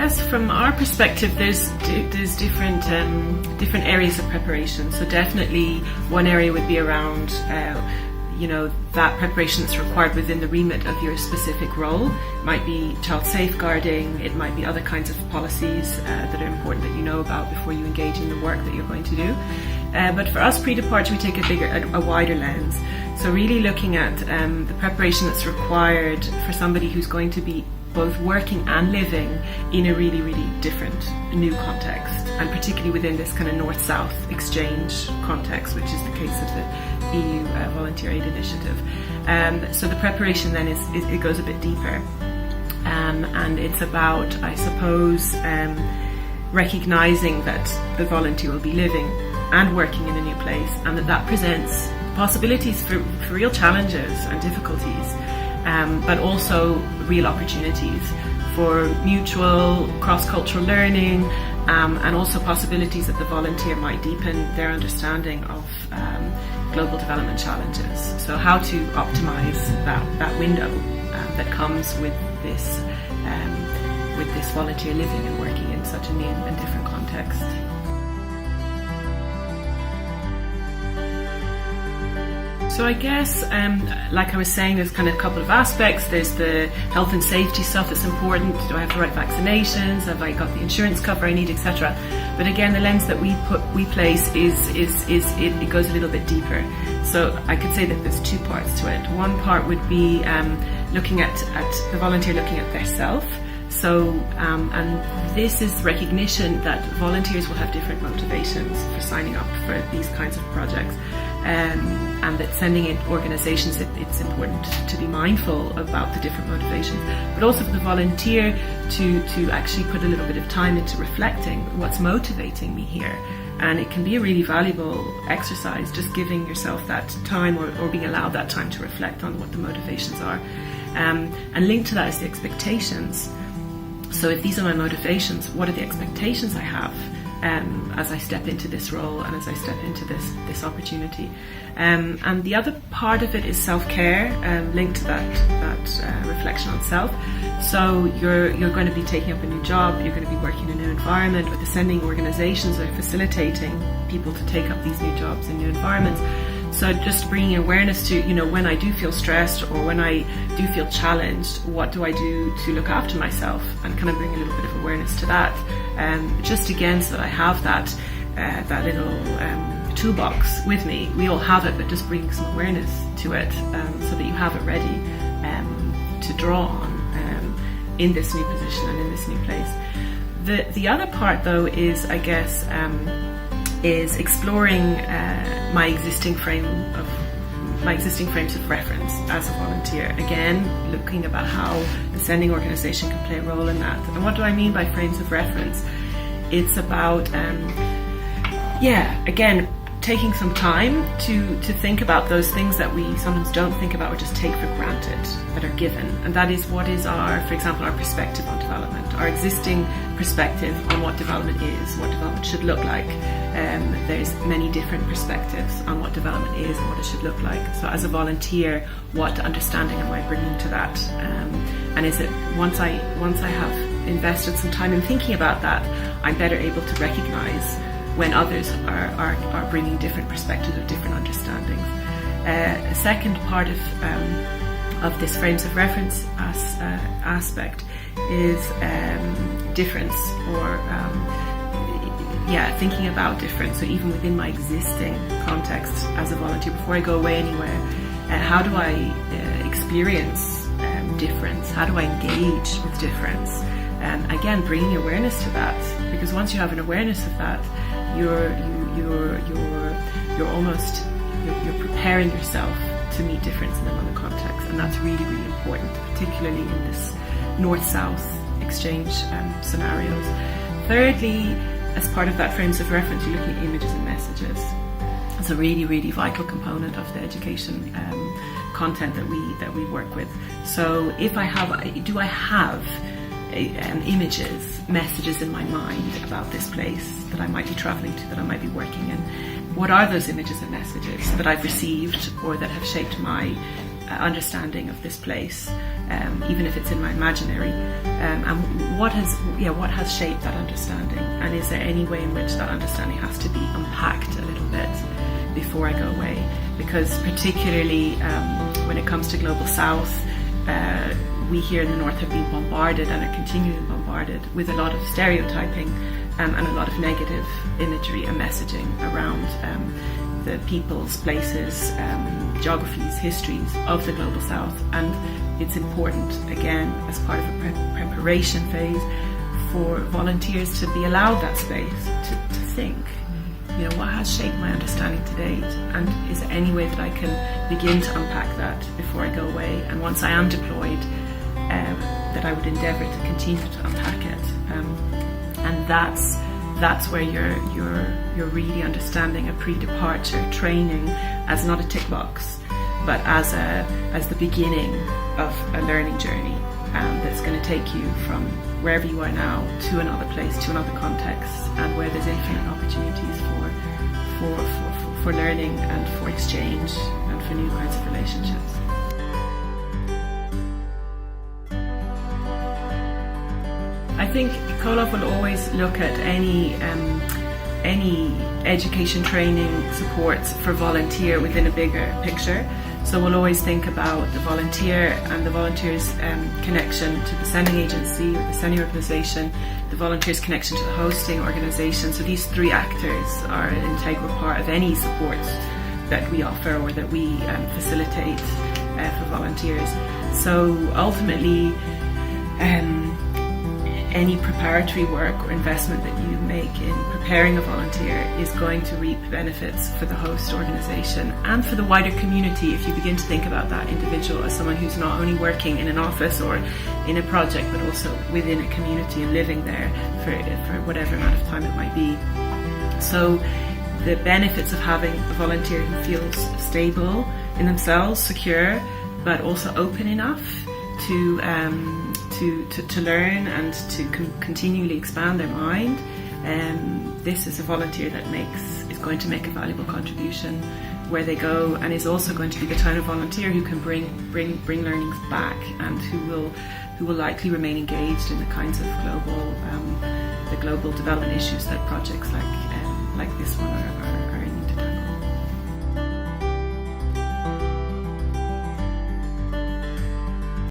guess from our perspective, there's different areas of preparation. So definitely one area would be around that preparation that's required within the remit of your specific role. It might be child safeguarding, it might be other kinds of policies that are important that you know about before you engage in the work that you're going to do. But for us, pre-departure, we take a wider lens. So really looking at the preparation that's required for somebody who's going to be both working and living in a really, really different new context, and particularly within this kind of North-South exchange context, which is the case of the EU Volunteer Aid Initiative. So the preparation then it goes a bit deeper, and it's about, I suppose, recognising that the volunteer will be living and working in a new place, and that presents possibilities for real challenges and difficulties, but also real opportunities for mutual cross-cultural learning, and also possibilities that the volunteer might deepen their understanding of global development challenges. So how to optimise that window that comes with this volunteer living and working in such a new and different context. So I guess, like I was saying, there's kind of a couple of aspects. There's the health and safety stuff that's important. Do I have the right vaccinations? Have I got the insurance cover I need, etc.? But again, the lens that we place it goes a little bit deeper. So I could say that there's two parts to it. One part would be looking at the volunteer looking at their self. So, and this is recognition that volunteers will have different motivations for signing up for these kinds of projects. And that sending in organisations, it's important to be mindful about the different motivations, but also for the volunteer to actually put a little bit of time into reflecting what's motivating me here. And it can be a really valuable exercise, just giving yourself that time or being allowed that time to reflect on what the motivations are. And linked to that is the expectations. So if these are my motivations, what are the expectations I have as I step into this role and as I step into this opportunity? And the other part of it is self-care, linked to that reflection on self. So you're going to be taking up a new job, you're going to be working in a new environment, or the sending organisations are facilitating people to take up these new jobs in new environments. So just bringing awareness to, when I do feel stressed or when I do feel challenged, what do I do to look after myself, and kind of bring a little bit of awareness to that. Just again, so that I have that little toolbox with me. We all have it, but just bring some awareness to it, so that you have it ready to draw on in this new position and in this new place. The other part, though, is, I guess, is exploring my existing frames of reference as a volunteer. Again, looking about how the sending organisation can play a role in that. And what do I mean by frames of reference? It's about, again, taking some time to think about those things that we sometimes don't think about or just take for granted that are given. And that is, what is for example, our perspective on development, our existing perspective on what development is, what development should look like. There's many different perspectives on what development is and what it should look like. So as a volunteer, what understanding am I bringing to that? And is it, once I have invested some time in thinking about that, I'm better able to recognise when others are bringing different perspectives or different understandings. A second part of this frames of reference aspect is difference, or thinking about difference. So even within my existing context as a volunteer, before I go away anywhere, how do I experience difference? How do I engage with difference? Again, bringing awareness to that, because once you have an awareness of that, you're preparing yourself to meet difference in another context, and that's really, really important, particularly in this North-South exchange scenarios. Thirdly, as part of that frames of reference, you're looking at images and messages. It's a really, really vital component of the education content that we work with. So do I have images, messages in my mind about this place that I might be travelling to, that I might be working in? What are those images and messages that I've received or that have shaped my understanding of this place, even if it's in my imaginary, and what has shaped that understanding, and is there any way in which that understanding has to be unpacked a little bit before I go away? Because particularly when it comes to Global South, we here in the North have been bombarded and are continuing bombarded with a lot of stereotyping and a lot of negative imagery and messaging around the peoples, places, geographies, histories of the Global South. And it's important, again, as part of a preparation phase, for volunteers to be allowed that space to think, you know, what has shaped my understanding to date, and is there any way that I can begin to unpack that before I go away? And once I am deployed, that I would endeavour to continue to unpack it. And that's where you're really understanding a pre-departure training as not a tick box, but as the beginning of a learning journey that's going to take you from wherever you are now to another place, to another context, and where there's infinite opportunities for learning and for exchange and for new kinds of relationships. I think Comhlámh will always look at any education training supports for volunteer within a bigger picture. So we'll always think about the volunteer and the volunteer's connection to the sending agency or the sending organisation, the volunteer's connection to the hosting organisation. So these three actors are an integral part of any support that we offer or that we facilitate for volunteers. So ultimately, any preparatory work or investment that you make in preparing a volunteer is going to reap benefits for the host organisation and for the wider community if you begin to think about that individual as someone who's not only working in an office or in a project, but also within a community and living there for whatever amount of time it might be. So the benefits of having a volunteer who feels stable in themselves, secure, but also open enough to learn and to continually expand their mind. This is a volunteer that is going to make a valuable contribution where they go, and is also going to be the kind of volunteer who can bring learnings back, and who will likely remain engaged in the kinds of global development issues that projects like this one are